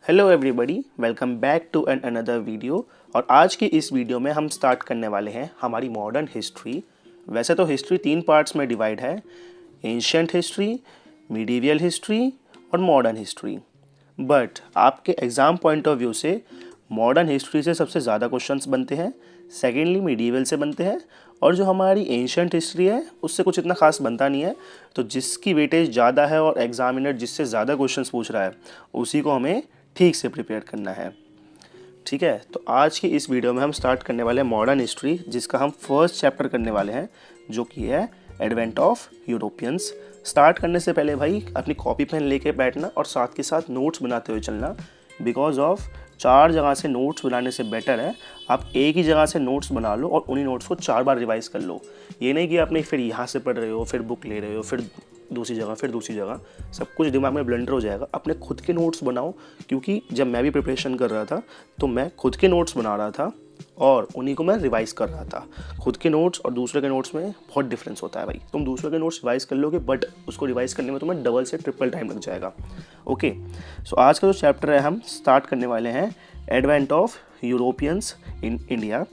Hello everybody, welcome back to an another video. और आज की इस वीडियो में हम स्टार्ट करने वाले हैं हमारी मॉडर्न हिस्ट्री। वैसे तो हिस्ट्री 3 पार्ट्स में डिवाइड है, एंशियंट हिस्ट्री, मिडीवियल हिस्ट्री और मॉडर्न हिस्ट्री। बट आपके एग्ज़ाम पॉइंट ऑफ व्यू से मॉडर्न हिस्ट्री से सबसे ज़्यादा क्वेश्चंस बनते हैं, सेकेंडली मिडीवियल से बनते हैं, और जो हमारी एंशियंट हिस्ट्री है उससे कुछ इतना खास बनता नहीं है। तो जिसकी वेटेज ज़्यादा है और एग्जामिनर जिससे ज़्यादा क्वेश्चंस पूछ रहा है उसी को हमें ठीक से प्रिपेयर करना है। ठीक है, तो आज की इस वीडियो में हम स्टार्ट करने वाले हैं मॉडर्न हिस्ट्री, जिसका हम फर्स्ट चैप्टर करने वाले हैं जो कि है एडवेंट ऑफ यूरोपियंस। स्टार्ट करने से पहले भाई अपनी कॉपी पेन लेके बैठना और साथ के साथ नोट्स बनाते हुए चलना, बिकॉज ऑफ 4 जगह से नोट्स बनाने से बेटर है आप एक ही जगह से नोट्स बना लो और उन्हीं नोट्स को 4 बार रिवाइज कर लो। ये नहीं कि आपने फिर यहाँ से पढ़ रहे हो, फिर बुक ले रहे हो, फिर दूसरी जगह, फिर दूसरी जगह, सब कुछ दिमाग में ब्लेंडर हो जाएगा। अपने खुद के नोट्स बनाओ, क्योंकि जब मैं भी प्रिपरेशन कर रहा था तो मैं खुद के नोट्स बना रहा था और उन्हीं को मैं रिवाइज कर रहा था। खुद के नोट्स और दूसरे के नोट्स में बहुत डिफरेंस होता है भाई। तुम दूसरे के नोट्स रिवाइज कर लोगे बट उसको रिवाइज करने में तुम्हें डबल से ट्रिपल टाइम लग जाएगा। ओके, सो आज का जो चैप्टर है हम स्टार्ट करने वाले हैं advent of Europeans in India.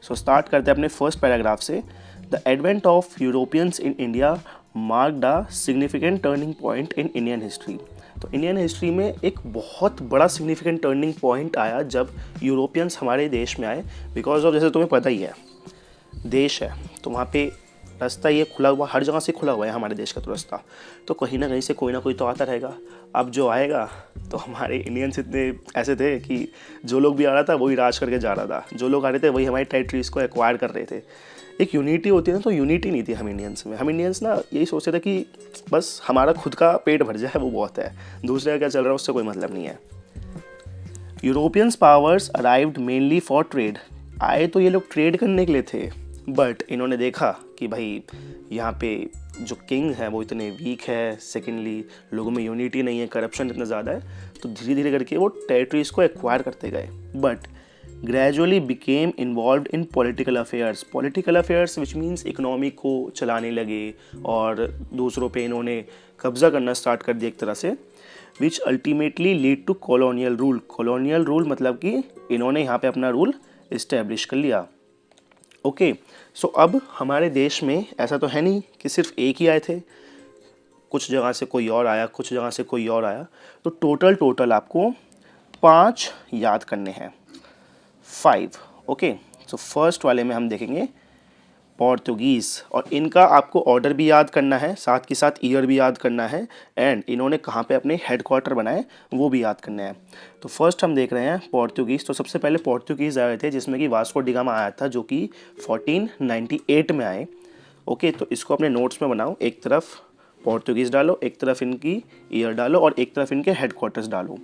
So start करते हैं अपने फर्स्ट पैराग्राफ से। The advent of Europeans in India marked a significant turning point in Indian history. तो इंडियन हिस्ट्री में एक बहुत बड़ा सिग्निफिकेंट टर्निंग पॉइंट आया जब यूरोपियंस हमारे देश में आए। बिकॉज ऑफ, जैसे तुम्हें पता ही है, देश है तो वहाँ पे रास्ता ये खुला हुआ, हर जगह से खुला हुआ है हमारे देश का तो रास्ता, तो कहीं ना कहीं से कोई ना कोई तो आता रहेगा। अब जो आएगा तो हमारे इंडियंस इतने ऐसे थे कि जो लोग भी आ रहा था वही राज करके जा रहा था, जो लोग आ रहे थे वही हमारी टेरिटरीज को एक्वायर कर रहे थे। एक यूनिटी होती है ना, तो यूनिटी नहीं थी हम इंडियंस में। हम इंडियंस ना यही सोचते थे कि बस हमारा खुद का पेट भर जाए वो बहुत है, दूसरे का क्या चल रहा है उससे कोई मतलब नहीं है। Europeans powers arrived mainly for trade. आए तो ये लोग ट्रेड करने के लिए थे, बट इन्होंने देखा कि भाई यहाँ पे जो किंग है वो इतने वीक है, सेकेंडली लोगों में यूनिटी नहीं है, करप्शन इतना ज़्यादा है, तो धीरे धीरे करके वो टेरिटरीज को एक्वायर करते गए। But gradually became involve in political affairs which means economy को चलाने लगे और दूसरों पे इन्होंने कब्जा करना स्टार्ट कर दिया एक तरह से, which ultimately lead to colonial rule. Colonial rule मतलब कि इन्होंने यहाँ पे अपना रूल इस्टेब्लिश कर लिया। ओके, सो अब हमारे देश में ऐसा तो है नहीं कि सिर्फ एक ही आए थे, कुछ जगह से कोई और आया, कुछ जगह से कोई और आया, तो टोटल आपको 5 याद करने हैं, 5। ओके, सो फर्स्ट वाले में हम देखेंगे पोर्तुगीज़, और इनका आपको ऑर्डर भी याद करना है, साथ के साथ ईयर भी याद करना है, एंड इन्होंने कहाँ पे अपने हेडक्वार्टर बनाए वो भी याद करने हैं। तो फर्स्ट हम देख रहे हैं पोर्तुगीज़। तो सबसे पहले पोर्तुगीज़ आए थे जिसमें कि वास्को डी गामा आया था, जो कि 1498 में आए। ओके, तो इसको अपने नोट्स में बनाओ, एक तरफ पोर्तुगीज़ डालो, एक तरफ इनकी ईयर डालो और एक तरफ इनके हेडक्वार्टर्स डालो।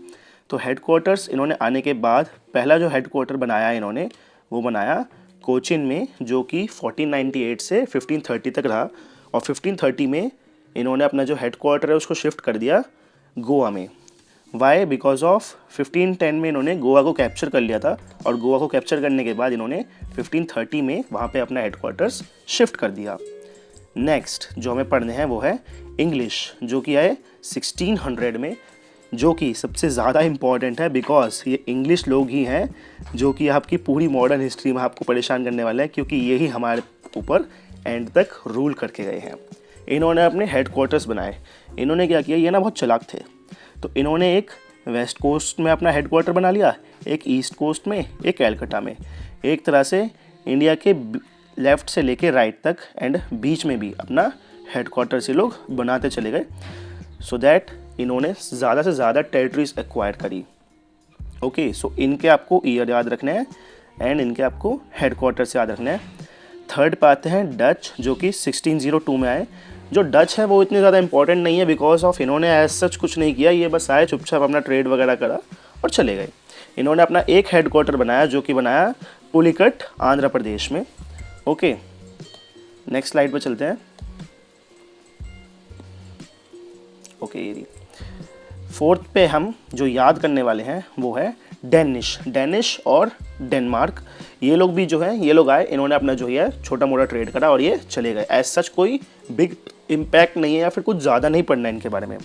तो हेडक्वार्टर्स इन्होंने आने के बाद पहला जो हेडक्वार्टर बनाया इन्होंने वो बनाया कोचिन में, जो कि 1498 से 1530 तक रहा, और 1530 में इन्होंने अपना जो हेडक्वार्टर है उसको शिफ्ट कर दिया गोवा में। वाई? बिकॉज ऑफ 1510 में इन्होंने गोवा को कैप्चर कर लिया था, और गोवा को कैप्चर करने के बाद इन्होंने 1530 में वहाँ पे अपना हेडक्वार्टर्स शिफ्ट कर दिया। नेक्स्ट जो हमें पढ़ने हैं वो है इंग्लिश, जो कि आए 1600 में, जो कि सबसे ज़्यादा इम्पॉर्टेंट है बिकॉज ये इंग्लिश लोग ही हैं जो कि आपकी पूरी मॉडर्न हिस्ट्री में आपको परेशान करने वाले हैं, क्योंकि यही हमारे ऊपर एंड तक रूल करके गए हैं। इन्होंने अपने हेडक्वार्टर्स बनाए। इन्होंने क्या किया, ये ना बहुत चालाक थे, तो इन्होंने एक वेस्ट कोस्ट में अपना हेडक्वार्टर बना लिया, एक ईस्ट कोस्ट में, एक कैलकाटा में। एक तरह से इंडिया के लेफ़्ट से लेके राइट तक एंड बीच में भी अपना हेडक्वार्टर से लोग बनाते चले गए, सो दैट इन्होंने ज़्यादा से ज़्यादा टेरिटरीज एक्वायर करी। ओके, सो इनके आपको ईयर याद रखने हैं एंड इनके आपको हेडक्वार्टर से याद रखने हैं। थर्ड पे आते हैं डच, जो कि 1602 में आए। जो डच है वो इतने ज़्यादा इंपॉर्टेंट नहीं है बिकॉज ऑफ इन्होंने एज सच कुछ नहीं किया, ये बस आए, चुपचाप अपना ट्रेड वगैरह करा और चले गए। इन्होंने अपना एक हेडक्वार्टर बनाया जो कि बनाया पुलिकट, आंध्र प्रदेश में। ओके, नेक्स्ट स्लाइड पर चलते हैं। ओके, ये फोर्थ पे हम जो याद करने वाले हैं वो है डेनिश और डेनमार्क। ये लोग भी जो है, ये लोग आए, इन्होंने अपना जो है छोटा मोटा ट्रेड करा और ये चले गए। एज सच कोई बिग इम्पैक्ट नहीं है या फिर कुछ ज़्यादा नहीं पढ़ना है इनके बारे में।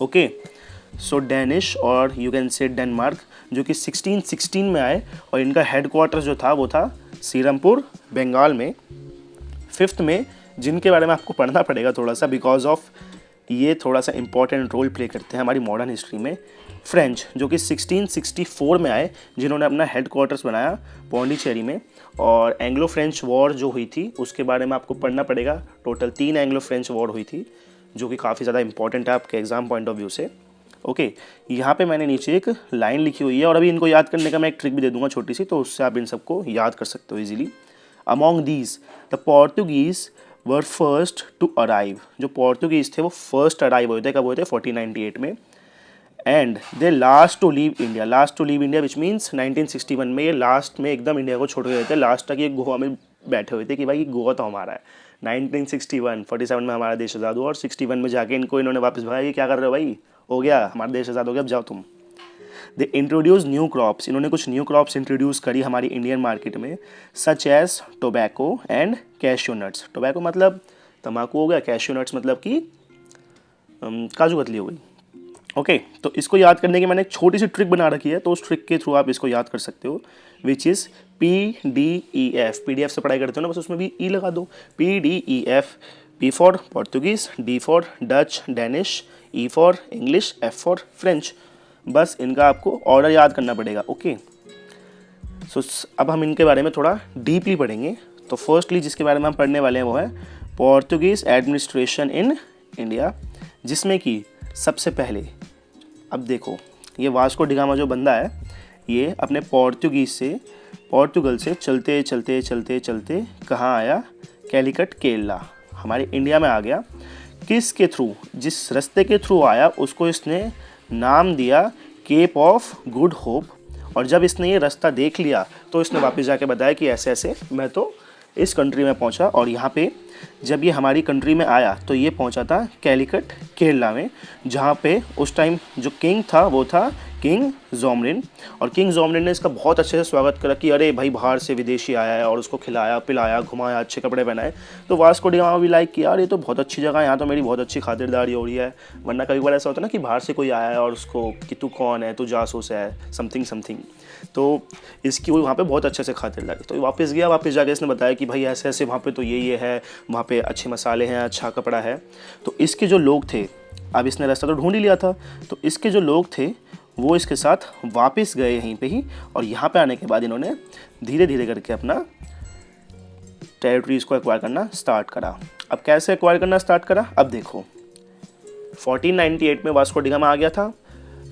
ओके, सो डेनिश और यू कैन से डेनमार्क, जो कि 1616 में आए और इनका हेडक्वार्टर जो था वो था सीरमपुर, बंगाल में। फिफ्थ में, जिनके बारे में आपको पढ़ना पड़ेगा थोड़ा सा, बिकॉज ऑफ ये थोड़ा सा इंपॉर्टेंट रोल प्ले करते हैं हमारी मॉडर्न हिस्ट्री में, फ्रेंच, जो कि 1664 में आए, जिन्होंने अपना हेडक्वार्टर्स बनाया पौंडीचेरी में। और एंग्लो फ्रेंच वॉर जो हुई थी उसके बारे में आपको पढ़ना पड़ेगा। टोटल 3 एंग्लो फ्रेंच वॉर हुई थी, जो कि काफ़ी ज़्यादा इंपॉर्टेंट है आपके एग्जाम पॉइंट ऑफ व्यू से। ओके, यहाँ पे मैंने नीचे एक लाइन लिखी हुई है और अभी इनको याद करने का मैं एक ट्रिक भी दे दूंगा छोटी सी, तो उससे आप इन सबको याद कर सकते हो easily. Among these the Portuguese were first to arrive, जो पोर्टुगीज थे वो फर्स्ट अराइव हुए थे, कब हुए थे? 1498 में। And they last to leave India, last to leave India which means 1961 में ये लास्ट में एकदम इंडिया को छोड़ के गए थे। लास्ट तक ये गोवा में बैठे हुए थे कि भाई गोवा तो हमारा है। 1961 47 में हमारा देश आज़ाद हुआ और 61 में जाके इन्होंने वापस भगाया, ये क्या कर रहे हो भाई, हो गया हमारा देश आज़ाद हो गया, अब जाओ तुम। दे इंट्रोड्यूस न्यू क्रॉप्स, इन्होंने कुछ न्यू क्रॉप्स इंट्रोड्यूस करी हमारी इंडियन मार्केट में, such as tobacco and cashew nuts. Tobacco मतलब तम्बाकू हो गया, कैश्यू नट्स मतलब कि काजू कतली हो गई। ओके, तो इसको याद करने की मैंने एक छोटी सी ट्रिक बना रखी है, तो उस ट्रिक के थ्रू आप इसको याद कर सकते हो, विच इज़ PDEF। PDF से पढ़ाई करते हो ना, बस उसमें भी ई लगा दो। PDEF, P for Portuguese, D for Dutch Danish, E for English, F for French. बस इनका आपको ऑर्डर याद करना पड़ेगा। ओके, सो अब हम इनके बारे में थोड़ा डीपली पढ़ेंगे। तो फर्स्टली जिसके बारे में हम पढ़ने वाले हैं वो है पोर्तुगीज़ एडमिनिस्ट्रेशन इन इंडिया, जिसमें कि सबसे पहले, अब देखो ये वास्को डिगामा जो बंदा है, ये अपने पोर्तुगल से चलते चलते चलते चलते कहाँ आया? कैलिकट, केरला, हमारे इंडिया में आ गया। किस के थ्रू? जिस रास्ते के थ्रू आया उसको इसने नाम दिया केप ऑफ गुड होप। और जब इसने ये रास्ता देख लिया तो इसने वापस जाके बताया कि ऐसे ऐसे मैं तो इस कंट्री में पहुंचा। और यहाँ पे जब ये हमारी कंट्री में आया तो ये पहुंचा था कैलिकट, केरला में, जहाँ पे उस टाइम जो किंग था वो था किंग जोमरिन। और किंग जोमरिन ने इसका बहुत अच्छे से स्वागत करा कि अरे भाई बाहर से विदेशी आया है, और उसको खिलाया पिलाया घुमाया, अच्छे कपड़े पहनाए। तो वास्को डी गामा भी लाइक किया, यार ये तो बहुत अच्छी जगह है, यहाँ तो मेरी बहुत अच्छी खातिरदारी हो रही है। वरना कभी बार ऐसा होता है ना कि बाहर से कोई आया है और उसको कि तू कौन है, तू जासूस है, समथिंग समथिंग। तो इसकी वहाँ पे बहुत अच्छे से खातिरदारी। तो वापस गया, वापस जाके इसने बताया कि भाई ऐसे ऐसे वहाँ पे तो ये है, वहाँ पे अच्छे मसाले हैं, अच्छा कपड़ा है। तो इसके जो लोग थे, अब इसने रास्ता तो ढूंढ ही लिया था, तो इसके जो लोग थे वो इसके साथ वापस गए यहीं पे ही। और यहाँ पे आने के बाद इन्होंने धीरे धीरे करके अपना टेरिटरीज को एक्वायर करना स्टार्ट करा। अब कैसे एक्वायर करना स्टार्ट करा? अब देखो 1498 में वास्को डी गामा आ गया था।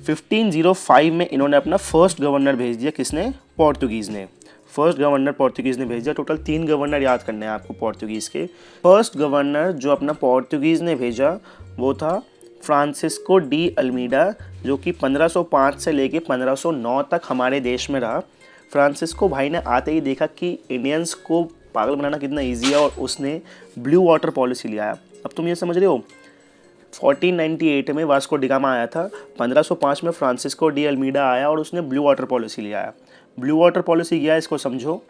1505 में इन्होंने अपना फर्स्ट गवर्नर भेज दिया। किसने? पोर्तुगीज़ ने। फर्स्ट गवर्नर पोर्तुगीज़ ने भेज दिया। टोटल 3 गवर्नर याद करने हैं आपको पोर्तुगीज़ के। फर्स्ट गवर्नर जो अपना पोर्तुगीज़ ने भेजा वो था फ्रांसिस्को डी अल्मीडा, जो कि 1505 से लेके 1509 तक हमारे देश में रहा। फ्रांसिस्को भाई ने आते ही देखा कि इंडियंस को पागल बनाना कितना ईजी है, और उसने ब्लू वाटर पॉलिसी लिया। अब तुम ये समझ रहे हो, 1498 में वास्को डी गामा आया था, 1505 में फ्रांसिस्को डी अल्मीडा आया और उसने ब्लू वाटर पॉलिसी लिया। ब्लू वाटर पॉलिसी किया, इसको समझो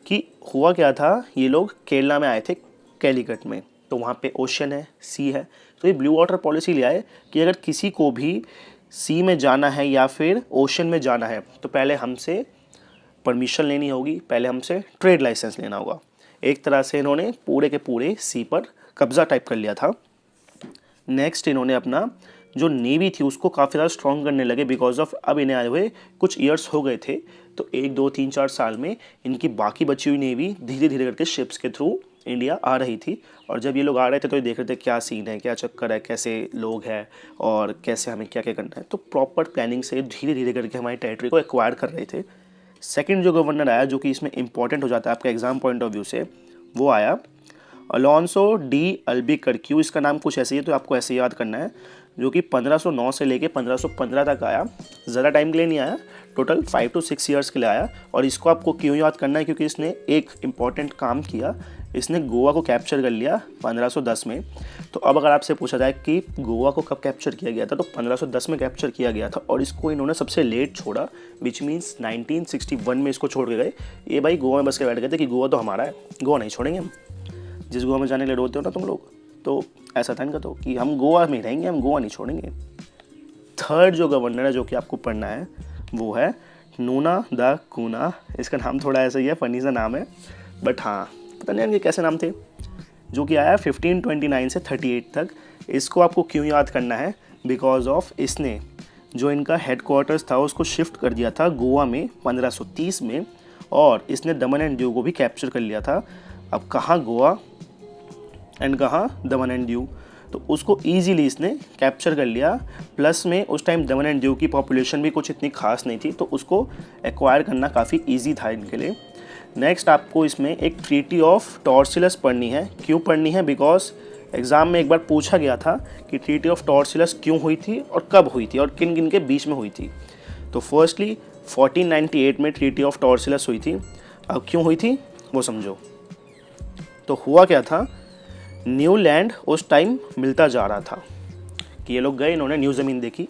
कि हुआ क्या था। ये लोग केरला में आए थे, कैलिकट में, तो वहाँ पे ओशन है, सी है। तो ये ब्लू वाटर पॉलिसी लिया है कि अगर किसी को भी सी में जाना है या फिर ओशन में जाना है तो पहले हमसे परमिशन लेनी होगी, पहले हमसे ट्रेड लाइसेंस लेना होगा। एक तरह से इन्होंने पूरे के पूरे सी पर कब्जा टाइप कर लिया था। नेक्स्ट इन्होंने अपना जो नेवी थी उसको काफ़ी ज़्यादा स्ट्रॉन्ग करने लगे, बिकॉज ऑफ अब इन्हें आए हुए कुछ ईयर्स हो गए थे। तो 1 2 3 4 साल में इनकी बाकी बची हुई नेवी धीरे धीरे करके शिप्स के थ्रू इंडिया आ रही थी। और जब ये लोग आ रहे थे तो ये देख रहे थे क्या सीन है, क्या चक्कर है, कैसे लोग हैं और कैसे हमें क्या क्या करना है। तो प्रॉपर प्लानिंग से धीरे धीरे करके हमारी टेरिटरी को एक्वायर कर रहे थे। सेकंड जो गवर्नर आया, जो कि इसमें इंपॉर्टेंट हो जाता है आपका एग्जाम पॉइंट ऑफ व्यू से, वो आया अलोंसो डी अल्बुकर्क। इसका नाम कुछ ऐसे ही है तो आपको ऐसे याद करना है, जो कि 1509 से लेके 1515 तक आया। ज़्यादा टाइम के लिए नहीं आया, टोटल 5 to 6 ईयर्स के लिए आया। और इसको आपको क्यों याद करना है? क्योंकि इसने एक इम्पॉर्टेंट काम किया, इसने गोवा को कैप्चर कर लिया 1510 में। तो अब अगर आपसे पूछा जाए कि गोवा को कब कैप्चर किया गया था, तो 1510 में कैप्चर किया गया था। और इसको इन्होंने सबसे लेट छोड़ा, विच मीन्स 1961 में इसको छोड़ के गए। ये भाई गोवा में बस के बैठ गए थे कि गोवा तो हमारा है, गोवा नहीं छोड़ेंगे हम। जिस गोवा में जाने के लिए रोते हो ना तुम लोग, तो ऐसा था इनका तो कि हम गोवा में रहेंगे, हम गोवा नहीं छोड़ेंगे। थर्ड जो गवर्नर है जो कि आपको पढ़ना है वो है नूना द कूना। इसका नाम थोड़ा ऐसा ही है, फनी सा नाम है, बट हाँ पता नहीं इनके कैसे नाम थे, जो कि आया 1529 से 38 तक। इसको आपको क्यों याद करना है, बिकॉज ऑफ इसने जो इनका हेडक्वार्टर्स था उसको शिफ्ट कर दिया था गोवा में 1530 में, और इसने दमन एंड दीव को भी कैप्चर कर लिया था। अब कहाँ गोवा एंड कहाँ दमन एंड दीव, तो उसको ईजीली इसने कैप्चर कर लिया। प्लस में उस टाइम दमन एंड दीव की पॉपुलेशन भी कुछ इतनी खास नहीं थी, तो उसको एक्वायर करना काफ़ी ईजी था इनके लिए। नेक्स्ट आपको इसमें एक ट्रीटी ऑफ टॉर्सिलस पढ़नी है। क्यों पढ़नी है, बिकॉज एग्ज़ाम में एक बार पूछा गया था कि ट्रीटी ऑफ टॉर्सिलस क्यों हुई थी और कब हुई थी और किन किन के बीच में हुई थी। तो फर्स्टली 1498 में ट्रीटी ऑफ टॉर्सिलस हुई थी। अब क्यों हुई थी वो समझो। तो हुआ क्या था, न्यू लैंड उस टाइम मिलता जा रहा था कि ये लोग गए, इन्होंने न्यू ज़मीन देखी,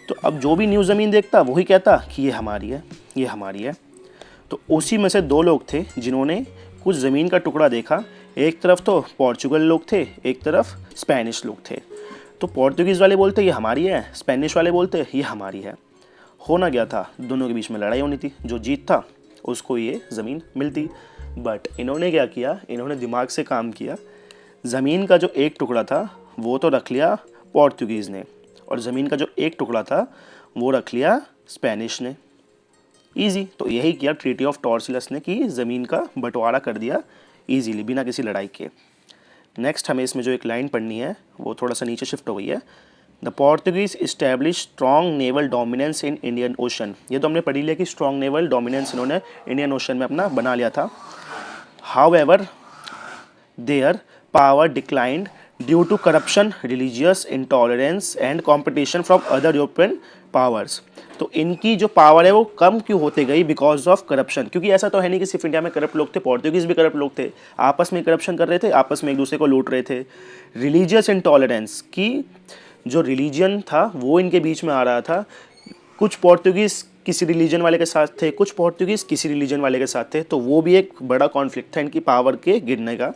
तो अब जो भी न्यू ज़मीन देखता वही कहता कि ये हमारी है, ये हमारी है। तो उसी में से दो लोग थे जिन्होंने कुछ ज़मीन का टुकड़ा देखा। एक तरफ तो पोर्चुगल लोग थे, एक तरफ स्पेनिश लोग थे। तो पोर्तुगीज़ वाले बोलते ये हमारी है, स्पेनिश वाले बोलते ये हमारी है। होना क्या था, दोनों के बीच में लड़ाई होनी थी, जो जीतता उसको ये ज़मीन मिलती। बट इन्होंने क्या किया, इन्होंने दिमाग से काम किया। ज़मीन का जो एक टुकड़ा था वो तो रख लिया पोर्तुगीज़ ने, और ज़मीन का जो एक टुकड़ा था वो रख लिया स्पेनिश ने। ईजी। तो यही किया ट्रीटी ऑफ टॉर्सिलस ने कि ज़मीन का बंटवारा कर दिया ईजीली, बिना किसी लड़ाई के। नेक्स्ट हमें इसमें जो एक लाइन पढ़नी है वो थोड़ा सा नीचे शिफ्ट हो गई है। The Portuguese establish strong naval dominance in Indian Ocean. ये तो हमने पढ़ी लिया कि स्ट्रॉन्ग नेवल डोमिनेंस इन्होंने इंडियन ओशन में अपना बना लिया था। However their power declined due to corruption, religious intolerance and competition from other European powers. तो इनकी जो पावर है वो कम क्यों होते गई, बिकॉज ऑफ करप्शन। क्योंकि ऐसा तो है नहीं कि सिर्फ इंडिया में करप्ट लोग थे, पोर्तुगीज़ भी करप्ट लोग थे, आपस में करप्शन कर रहे थे, आपस में एक दूसरे को लूट रहे थे। रिलीजियस इंटॉलरेंस की जो रिलीजन था वो इनके बीच में आ रहा था। कुछ पोर्तुगीज़ किसी रिलीजन वाले के साथ थे, कुछ पोर्तुगीज़ किसी रिलीजन वाले के साथ थे, तो वो भी एक बड़ा कॉन्फ्लिक्ट था इनकी पावर के गिरने का।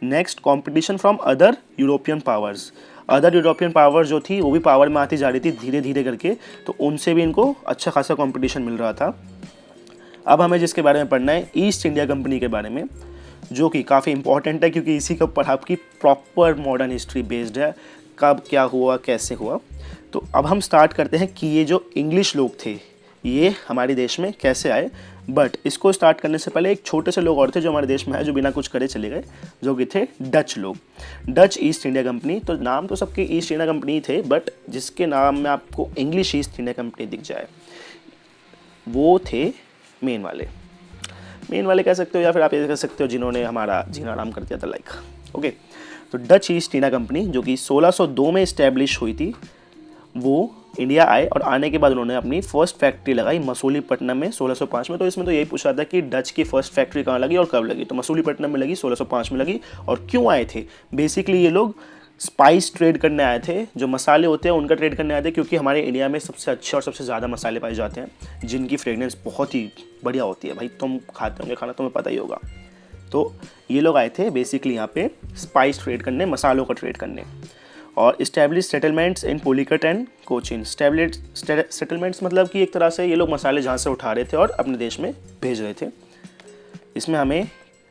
Next, competition from other European powers. Other European power जो थी वो भी पावर में आती जा रही थी धीरे धीरे करके, तो उनसे भी इनको अच्छा खासा कंपटीशन मिल रहा था। अब हमें जिसके बारे में पढ़ना है, ईस्ट इंडिया कंपनी के बारे में, जो कि काफ़ी इंपॉर्टेंट है क्योंकि इसी के ऊपर आपकी प्रॉपर मॉडर्न हिस्ट्री बेस्ड है, कब क्या हुआ कैसे हुआ। तो अब हम स्टार्ट करते हैं कि ये जो इंग्लिश लोग थे ये हमारे देश में कैसे आए। बट इसको स्टार्ट करने से पहले एक छोटे से लोग और थे जो हमारे देश में है, जो बिना कुछ करे चले गए, जो कि थे डच लोग, डच ईस्ट इंडिया कंपनी। तो नाम तो सबके ईस्ट इंडिया कंपनी थे, बट जिसके नाम में आपको इंग्लिश ईस्ट इंडिया कंपनी दिख जाए वो थे मेन वाले कह सकते हो, या फिर आप ये कह सकते हो जिन्होंने हमारा जीना आराम कर दिया था, लाइक। ओके, तो डच ईस्ट इंडिया कंपनी जो कि 1602 में इस्टेब्लिश हुई थी, वो इंडिया आए और आने के बाद उन्होंने अपनी फर्स्ट फैक्ट्री लगाई मसूलीपट्टनम में 1605 में। तो इसमें तो यही पूछा था कि डच की फर्स्ट फैक्ट्री कहाँ लगी और कब लगी, तो मसूलीपट्टनम में लगी, 1605 में लगी। और क्यों आए थे, बेसिकली ये लोग स्पाइस ट्रेड करने आए थे, जो मसाले होते हैं उनका ट्रेड करने आए थे, क्योंकि हमारे इंडिया में सबसे अच्छे और सबसे ज़्यादा मसाले पाए जाते हैं जिनकी फ्रेगनेंस बहुत ही बढ़िया होती है। भाई तुम खाते होंगे खाना, तुम्हें पता ही होगा। तो ये लोग आए थे बेसिकली यहाँ पे स्पाइस ट्रेड करने, मसालों का ट्रेड करने। और establish settlements in Pulicat and Cochin. Settlements मतलब कि एक तरह से ये लोग मसाले जहाँ से उठा रहे थे और अपने देश में भेज रहे थे। इसमें हमें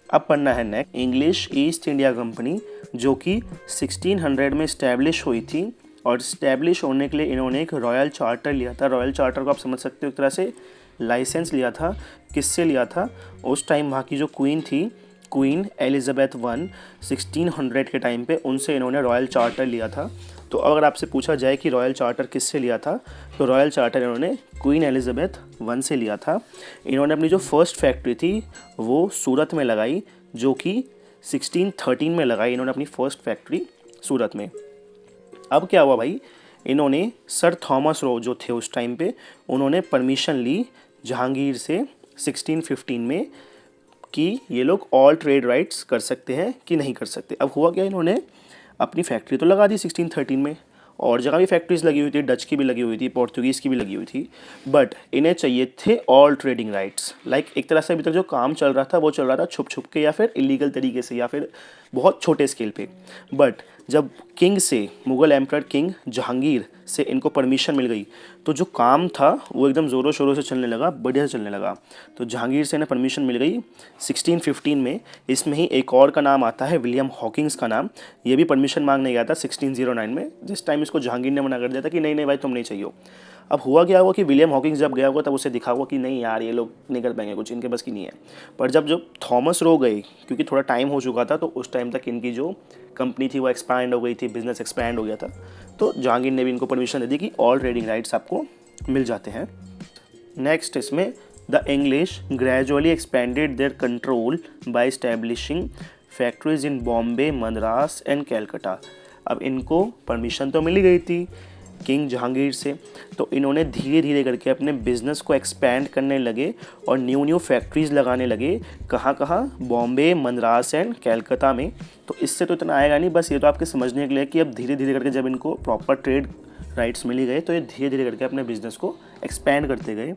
अब पढ़ना है next, English east India company, जो कि 1600 में इस्टेब्लिश हुई थी। और इस्टेब्लिश होने के लिए इन्होंने एक रॉयल चार्टर लिया था। रॉयल चार्टर को आप समझ सकते हो एक तरह से लाइसेंस लिया था। किससे लिया था, उस टाइम वहाँ की जो क्वीन थी, क्वीन एलिजाबेथ वन, 1600 के टाइम पे उनसे इन्होंने रॉयल चार्टर लिया था। तो अगर आपसे पूछा जाए कि रॉयल चार्टर किससे लिया था, तो रॉयल चार्टर इन्होंने क्वीन एलिजाबेथ वन से लिया था। इन्होंने अपनी जो फर्स्ट फैक्ट्री थी वो सूरत में लगाई, जो कि 1613 में लगाई इन्होंने अपनी फर्स्ट फैक्ट्री सूरत में। अब क्या हुआ भाई, इन्होंने सर थॉमस रो जो थे उस टाइम पे, उन्होंने परमिशन ली जहांगीर से 1615 में कि ये लोग ऑल ट्रेड राइट्स कर सकते हैं कि नहीं कर सकते। अब हुआ क्या, इन्होंने अपनी फैक्ट्री तो लगा दी 1613 में, और जगह भी फैक्ट्रीज लगी हुई थी, डच की भी लगी हुई थी, पोर्तुगीज़ की भी लगी हुई थी, बट इन्हें चाहिए थे ऑल ट्रेडिंग राइट्स। लाइक एक तरह से अभी तक जो काम चल रहा था वो चल रहा था छुप छुप के या फिर इलीगल तरीके से या फिर बहुत छोटे स्केल पे। बट जब किंग से, मुग़ल एम्परर किंग जहांगीर से इनको परमिशन मिल गई तो जो काम था वो एकदम ज़ोरों शोरों से चलने लगा, बढ़िया से चलने लगा। तो जहांगीर से इन्हें परमिशन मिल गई 1615 में। इसमें ही एक और का नाम आता है, विलियम हॉकिंग्स का नाम। ये भी परमिशन मांगने गया था 1609 में। जिस टाइम इसको जहांगीर ने मना कर दिया था कि नहीं नहीं भाई तुम नहीं चाहिए। अब हुआ क्या हुआ कि विलियम हॉकिंग्स जब गया हुआ तब उसे दिखा हुआ कि नहीं यार ये लोग नहीं कर पाएंगे, कुछ इनके बस की नहीं है। पर जब जब थॉमस रो गए, क्योंकि थोड़ा टाइम हो चुका था, तो उस टाइम तक इनकी जो कंपनी थी वो एक्सपैंड हो गई थी, बिजनेस एक्सपैंड हो गया था। तो जहांगीर ने भी इनको परमिशन दे दी कि ऑल ट्रेडिंग राइट्स आपको मिल जाते हैं। नेक्स्ट इसमें the English gradually expanded their control by establishing factories in Bombay, Madras and Calcutta. अब इनको परमिशन तो मिल गई थी किंग जहांगीर से, तो इन्होंने धीरे धीरे करके अपने बिजनेस को एक्सपैंड करने लगे और न्यू न्यू फैक्ट्रीज लगाने लगे। कहाँ कहाँ? बॉम्बे, मद्रास एंड कैलकाता में। तो इससे तो इतना आएगा नहीं, बस ये तो आपके समझने के लिए कि अब धीरे धीरे करके जब इनको प्रॉपर ट्रेड राइट्स मिल गए तो ये धीरे धीरे करके अपने बिजनेस को एक्सपैंड करते गए।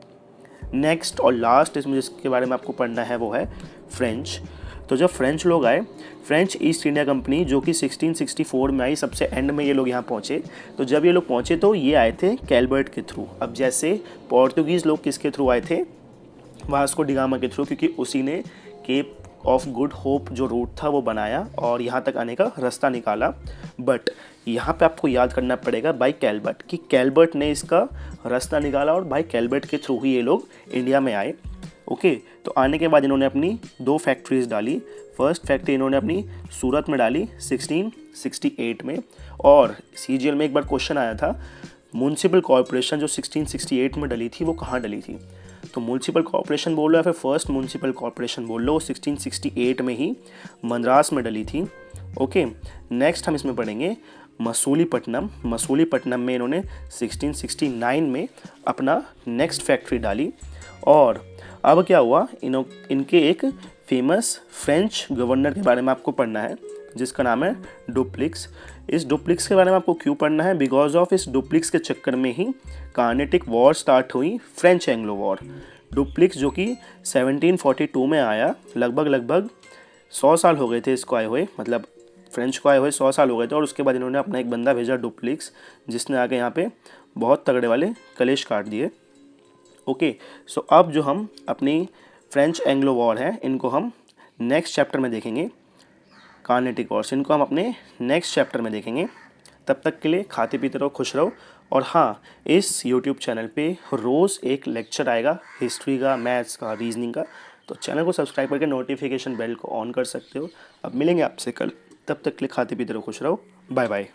नेक्स्ट और लास्ट इसमें जिसके बारे में आपको पढ़ना है वो है फ्रेंच। तो जब फ्रेंच लोग आए, फ्रेंच ईस्ट इंडिया कंपनी जो कि 1664 में आई, सबसे एंड में ये लोग यहाँ पहुँचे। तो जब ये लोग पहुँचे तो ये आए थे कैलबर्ट के थ्रू। अब जैसे पोर्तुगीज़ लोग किसके थ्रू आए थे? वास्को डी गामा के थ्रू, क्योंकि उसी ने केप ऑफ गुड होप जो रूट था वो बनाया और यहाँ तक आने का रास्ता निकाला। बट यहाँ पे आपको याद करना पड़ेगा बाय कैलबर्ट, कि कैलबर्ट ने इसका रास्ता निकाला और बाय कैलबर्ट के थ्रू ही ये लोग इंडिया में आए। ओके, तो आने के बाद इन्होंने अपनी 2 फैक्ट्रीज डाली। फर्स्ट फैक्ट्री इन्होंने अपनी सूरत में डाली 1668 में। और सीजीएल में एक बार क्वेश्चन आया था, म्यूनसिपल कॉरपोरेशन जो 1668 में डली थी वो कहाँ डली थी? तो म्यूनसिपल कॉरपोरेशन बोल लो या फिर फर्स्ट म्यूनसिपल कॉरपोरेशन बोल लो, 1668 में ही मद्रास में डली थी। ओके, नेक्स्ट हम इसमें पढ़ेंगे मसूलीपट्टनम। मसूलीपट्टनम में इन्होंने 1669 में अपना नेक्स्ट फैक्ट्री डाली। और अब क्या हुआ, इनके एक फेमस फ्रेंच गवर्नर के बारे में आपको पढ़ना है जिसका नाम है डुप्लिक्स। इस डुप्लिक्स के बारे में आपको क्यों पढ़ना है? बिकॉज ऑफ इस डुप्लिक्स के चक्कर में ही कार्नेटिक वॉर स्टार्ट हुई, फ्रेंच एंग्लो वॉर। डुप्लिक्स जो कि 1742 में आया, लगभग 100 साल हो गए थे इसको आए हुए, मतलब फ्रेंच को आए हुए 100 साल हो गए थे। और उसके बाद इन्होंने अपना एक बंदा भेजा डुप्लिक्स, जिसने आके यहाँ पे बहुत तगड़े वाले कलेश काट दिए। ओके, सो अब जो हम अपनी फ्रेंच एंग्लो वॉर है इनको हम नेक्स्ट चैप्टर में देखेंगे। कार्नेटिक वॉर्स इनको हम अपने नेक्स्ट चैप्टर में देखेंगे। तब तक के लिए खाते पीते रहो, खुश रहो। और हाँ, इस यूट्यूब चैनल पे रोज़ एक लेक्चर आएगा हिस्ट्री का, मैथ्स का, रीजनिंग का। तो चैनल को सब्सक्राइब करके नोटिफिकेशन बेल को ऑन कर सकते हो। अब मिलेंगे आपसे कल, तब तक के लिए खाते पीते रहो, खुश रहो। Bye bye.